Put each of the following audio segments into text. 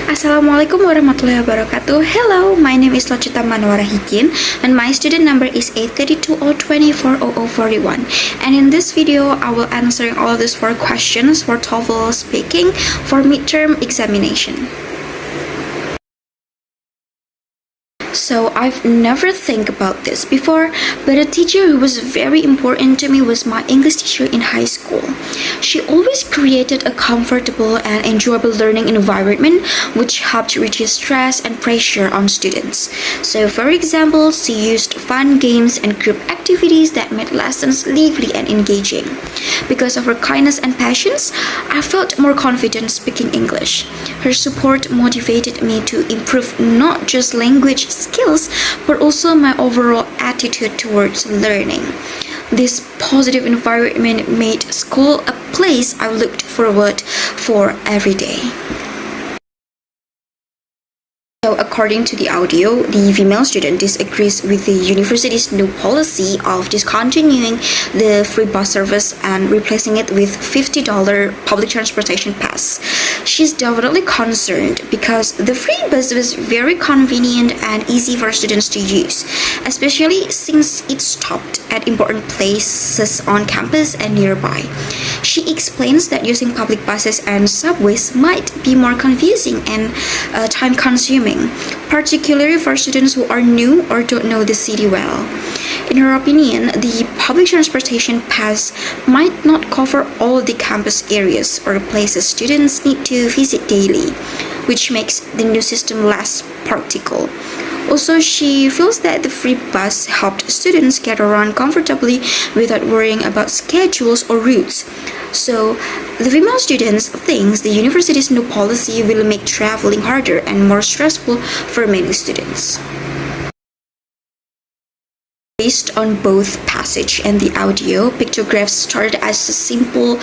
Assalamualaikum warahmatullahi wabarakatuh. Hello, my name is Locita Manuara Higin and my student number is 83202400041. And in this video, I will answer all of these 4 questions for TOEFL speaking for midterm examination. So I've never think about this before, but a teacher who was very important to me was my English teacher in high school. She always created a comfortable and enjoyable learning environment which helped reduce stress and pressure on students. So for example, she used fun games and group activities that made lessons lively and engaging. Because of her kindness and passions, I felt more confident speaking English. Her support motivated me to improve not just language skills, but also my overall attitude towards learning. This positive environment made school a place I looked forward for every day. So according to the audio, the female student disagrees with the university's new policy of discontinuing the free bus service and replacing it with $50 public transportation pass. She's definitely concerned because the free bus was very convenient and easy for students to use, especially since it stopped at important places on campus and nearby. She explains that using public buses and subways might be more confusing and time-consuming, particularly for students who are new or don't know the city well. In her opinion, the public transportation pass might not cover all the campus areas or places students need to visit daily, which makes the new system less practical. Also, she feels that the free bus helped students get around comfortably without worrying about schedules or routes. So, the female students thinks the university's new policy will make traveling harder and more stressful for many students. Based on both passage and the audio, pictographs started as simple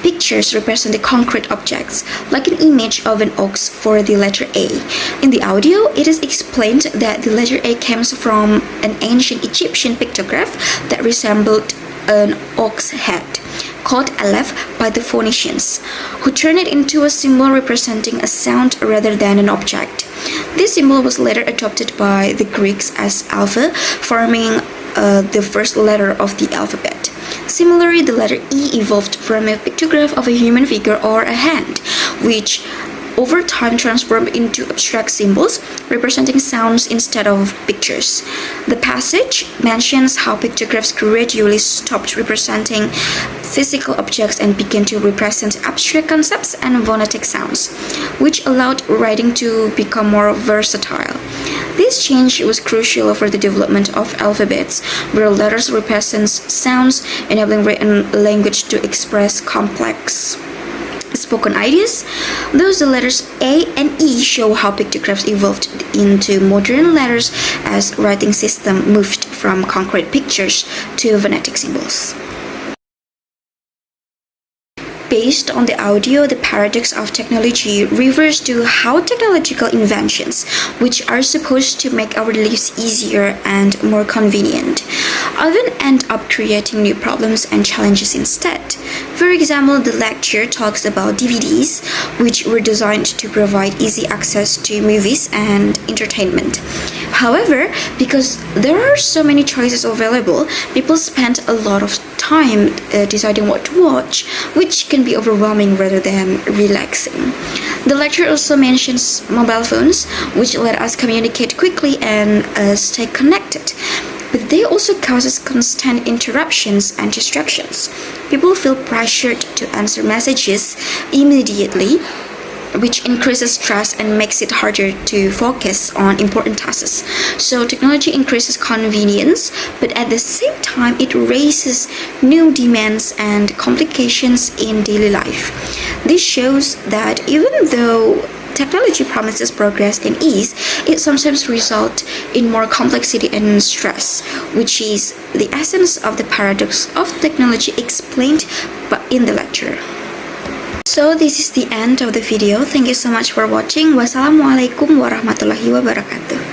pictures representing concrete objects, like an image of an ox for the letter A. In the audio, it is explained that the letter A comes from an ancient Egyptian pictograph that resembled an ox head, called Aleph by the Phoenicians, who turned it into a symbol representing a sound rather than an object. This symbol was later adopted by the Greeks as alpha, forming the first letter of the alphabet. Similarly, the letter E evolved from a pictograph of a human figure or a hand, which over time transformed into abstract symbols representing sounds instead of pictures. The passage mentions how pictographs gradually stopped representing physical objects and began to represent abstract concepts and phonetic sounds, which allowed writing to become more versatile. This change was crucial for the development of alphabets, where letters represent sounds, enabling written language to express complex spoken ideas. Thus, the letters A and E show how pictographs evolved into modern letters as writing system moved from concrete pictures to phonetic symbols. Based on the audio, the paradox of technology refers to how technological inventions, which are supposed to make our lives easier and more convenient, often end up creating new problems and challenges instead. For example, the lecture talks about DVDs, which were designed to provide easy access to movies and entertainment. However, because there are so many choices available, people spend a lot of time deciding what to watch, which can be overwhelming rather than relaxing. The lecture also mentions mobile phones, which let us communicate quickly and stay connected. But they also causes constant interruptions and distractions. People feel pressured to answer messages immediately, which increases stress and makes it harder to focus on important tasks. So technology increases convenience, but at the same time it raises new demands and complications in daily life. This shows that even though technology promises progress and ease, it sometimes results in more complexity and stress, which is the essence of the paradox of technology explained in the lecture. So this is the end of the video. Thank you so much for watching. Wassalamualaikum warahmatullahi wabarakatuh.